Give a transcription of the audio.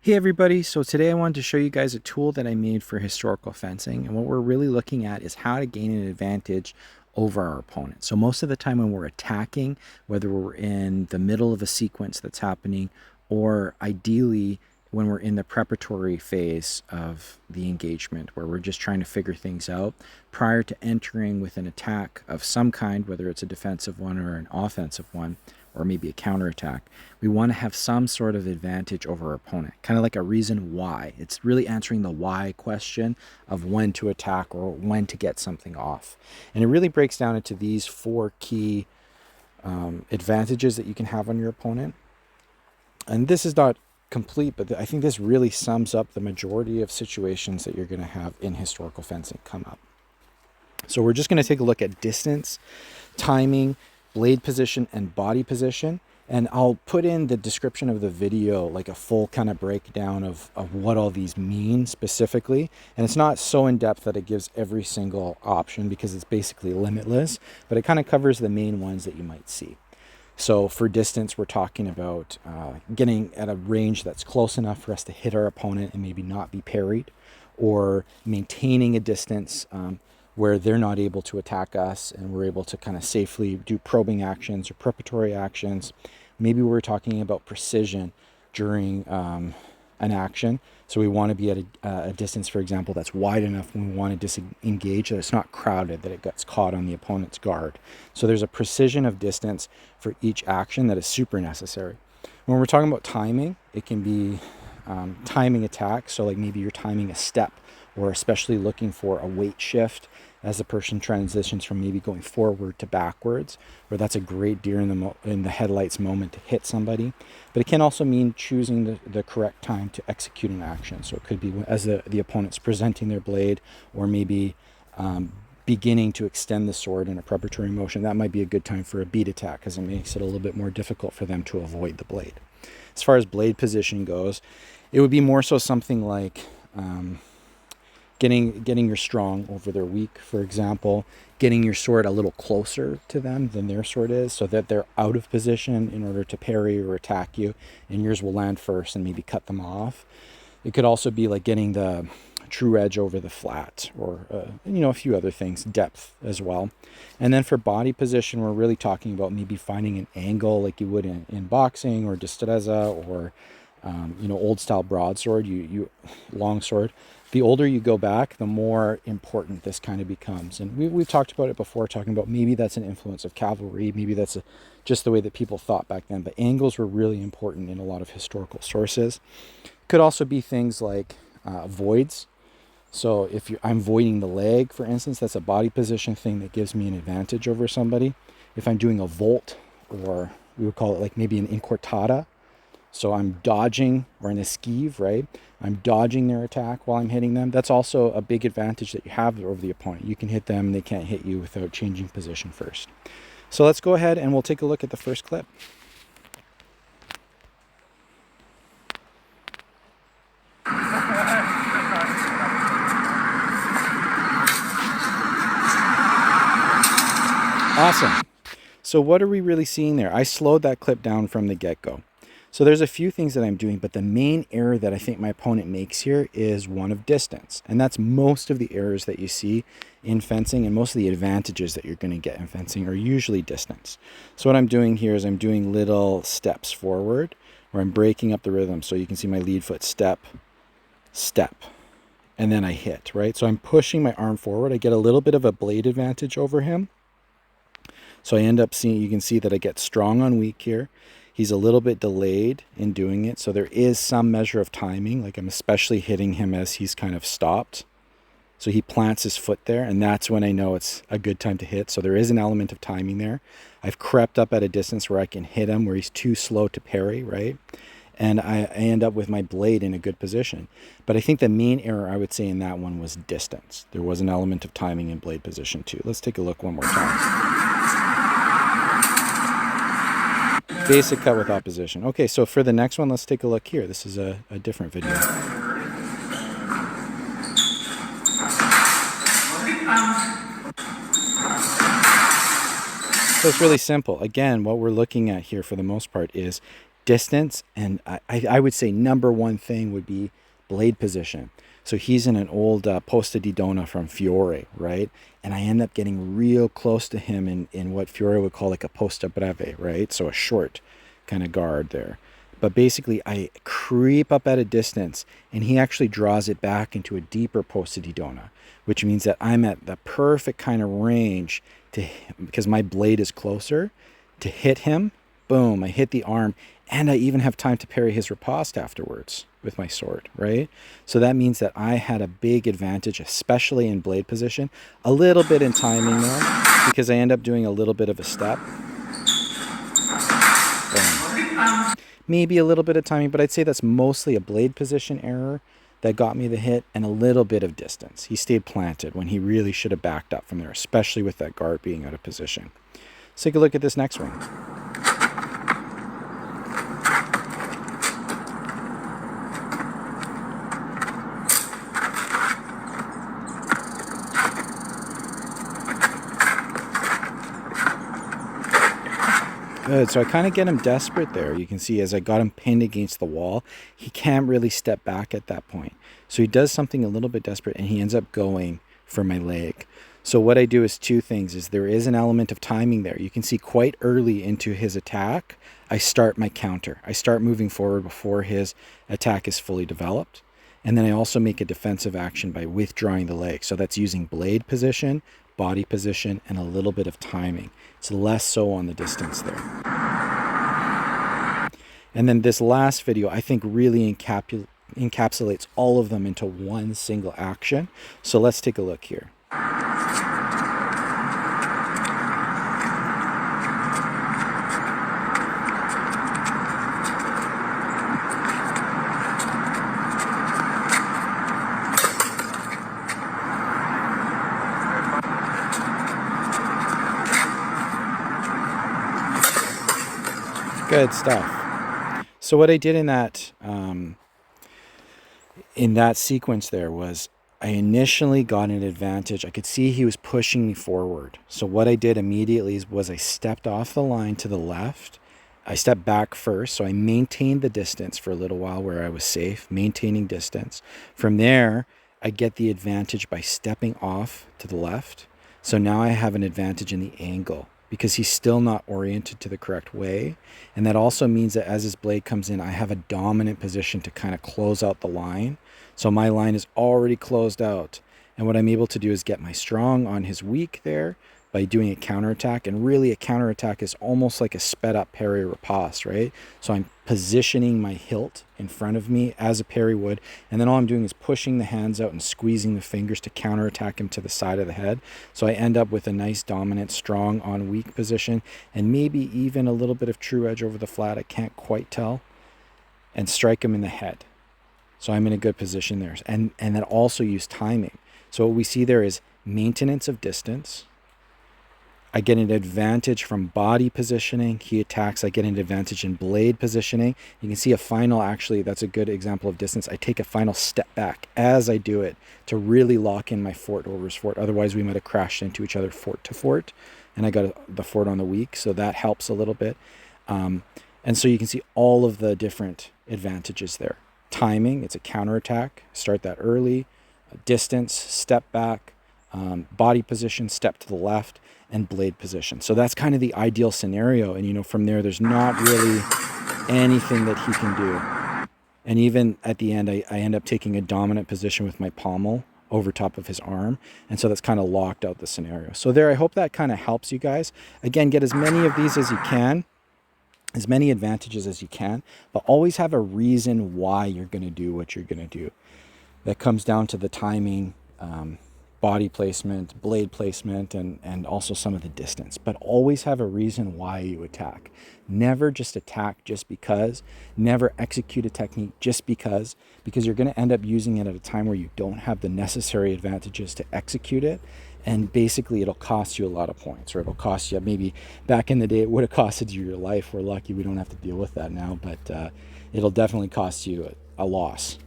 Hey everybody, so today I wanted to show you guys a tool that I made for historical fencing, and what we're really looking at is how to gain an advantage over our opponent. So most of the time when we're attacking, whether we're in the middle of a sequence that's happening, or ideally when we're in the preparatory phase of the engagement where we're just trying to figure things out prior to entering with an attack of some kind, whether it's a defensive one or an offensive one, or maybe a counterattack, we want to have some sort of advantage over our opponent, kind of like a reason why. It's really answering the why question of when to attack or when to get something off. And it really breaks down into these four key advantages that you can have on your opponent. And this is not complete, but I think this really sums up the majority of situations that you're going to have in historical fencing come up. So we're just going to take a look at distance, timing, blade position, and body position. And I'll put in the description of the video like a full kind of breakdown of what all these mean specifically. And it's not so in depth that it gives every single option because it's basically limitless, but it kind of covers the main ones that you might see. So for distance, we're talking about getting at a range that's close enough for us to hit our opponent and maybe not be parried, or maintaining a distance where they're not able to attack us and we're able to kind of safely do probing actions or preparatory actions. Maybe we're talking about precision during an action. So we want to be at a distance, for example, that's wide enough when we want to disengage, that it's not crowded, that it gets caught on the opponent's guard. So there's a precision of distance for each action that is super necessary. When we're talking about timing, it can be timing attacks. So like maybe you're timing a step, or especially looking for a weight shift as the person transitions from maybe going forward to backwards, where that's a great deer in the headlights moment to hit somebody. But it can also mean choosing the correct time to execute an action. So it could be as the opponent's presenting their blade, or maybe beginning to extend the sword in a preparatory motion. That might be a good time for a beat attack because it makes it a little bit more difficult for them to avoid the blade. As far as blade position goes, it would be more so something like getting your strong over their weak, for example, getting your sword a little closer to them than their sword is, so that they're out of position in order to parry or attack you, and yours will land first and maybe cut them off. It could also be like getting the true edge over the flat, or a few other things, depth as well. And then for body position, we're really talking about maybe finding an angle like you would in boxing or destreza, or old style broadsword, you long sword. The older you go back, the more important this kind of becomes. And we've talked about it before, talking about maybe that's an influence of cavalry, maybe that's just the way that people thought back then. But angles were really important in a lot of historical sources. Could also be things like voids. So if I'm voiding the leg, for instance, that's a body position thing that gives me an advantage over somebody. If I'm doing a volt, or we would call it like maybe an incortada, so I'm dodging, or an esquive, right? I'm dodging their attack while I'm hitting them. That's also a big advantage that you have over the opponent. You can hit them and they can't hit you without changing position first. So let's go ahead and we'll take a look at the first clip. Awesome. So what are we really seeing there? I slowed that clip down from the get-go. So there's a few things that I'm doing, but the main error that I think my opponent makes here is one of distance. And that's most of the errors that you see in fencing, and most of the advantages that you're going to get in fencing are usually distance. So what I'm doing here is I'm doing little steps forward, where I'm breaking up the rhythm. So you can see my lead foot step, step, and then I hit, right? So I'm pushing my arm forward. I get a little bit of a blade advantage over him. So I end up seeing, you can see that I get strong on weak here. He's a little bit delayed in doing it, so there is some measure of timing. Like I'm especially hitting him as he's kind of stopped. So he plants his foot there, and that's when I know it's a good time to hit. So there is an element of timing there. I've crept up at a distance where I can hit him, where he's too slow to parry, right? And I end up with my blade in a good position. But I think the main error I would say in that one was distance. There was an element of timing in blade position too. Let's take a look one more time. Basic cut with opposition. Okay, so for the next one, let's take a look here. This is a different video. So it's really simple. Again, what we're looking at here for the most part is distance, and I would say number one thing would be blade position. So he's in an old posta di donna from Fiore, right? And I end up getting real close to him in what Fiore would call like a posta breve, right? So a short kind of guard there. But basically, I creep up at a distance, and he actually draws it back into a deeper posta di donna, which means that I'm at the perfect kind of range to, because my blade is closer, to hit him. Boom, I hit the arm, and I even have time to parry his riposte afterwards with my sword, right? So that means that I had a big advantage, especially in blade position, a little bit in timing though, because I end up doing a little bit of a step. Boom. Maybe a little bit of timing, but I'd say that's mostly a blade position error that got me the hit, and a little bit of distance. He stayed planted when he really should have backed up from there, especially with that guard being out of position. Let's take a look at this next one. Good. So I kind of get him desperate there. You can see as I got him pinned against the wall, he can't really step back at that point. So he does something a little bit desperate, and he ends up going for my leg. So what I do is two things. Is there is an element of timing there. You can see quite early into his attack, I start my counter. I start moving forward before his attack is fully developed. And then I also make a defensive action by withdrawing the leg. So that's using blade position, body position, and a little bit of timing. It's less so on the distance there. And then this last video, I think, really encapsulates all of them into one single action. So let's take a look here. Good stuff. So what I did in that sequence there was I initially got an advantage. I could see he was pushing me forward. So what I did immediately was I stepped off the line to the left. I stepped back first, so I maintained the distance for a little while where I was safe, maintaining distance. From there, I get the advantage by stepping off to the left. So now I have an advantage in the angle, because he's still not oriented to the correct way. And that also means that as his blade comes in, I have a dominant position to kind of close out the line. So my line is already closed out. And what I'm able to do is get my strong on his weak there by doing a counterattack. And really a counterattack is almost like a sped up parry riposte, right? So I'm positioning my hilt in front of me as a parry would. And then all I'm doing is pushing the hands out and squeezing the fingers to counterattack him to the side of the head. So I end up with a nice dominant strong on weak position, and maybe even a little bit of true edge over the flat. I can't quite tell. And strike him in the head. So I'm in a good position there. And then also use timing. So what we see there is maintenance of distance. I get an advantage from body positioning. He attacks. I get an advantage in blade positioning. You can see a final, actually, that's a good example of distance. I take a final step back as I do it to really lock in my fort over his fort. Otherwise, we might have crashed into each other fort to fort. And I got the fort on the weak, so that helps a little bit. And so you can see all of the different advantages there. Timing, it's a counterattack. Start that early. Distance, step back. Body position, step to the left, and blade position. So that's kind of the ideal scenario. And, from there, there's not really anything that he can do. And even at the end, I end up taking a dominant position with my pommel over top of his arm. And so that's kind of locked out the scenario. So there, I hope that kind of helps you guys. Again, get as many of these as you can, as many advantages as you can, but always have a reason why you're going to do what you're going to do. That comes down to the timing, body placement, blade placement, and also some of the distance. But always have a reason why you attack. Never just attack just because. Never execute a technique just because you're going to end up using it at a time where you don't have the necessary advantages to execute it. And basically it'll cost you a lot of points, or it'll cost you, maybe back in the day it would have costed you your life. We're lucky we don't have to deal with that now, but it'll definitely cost you a loss.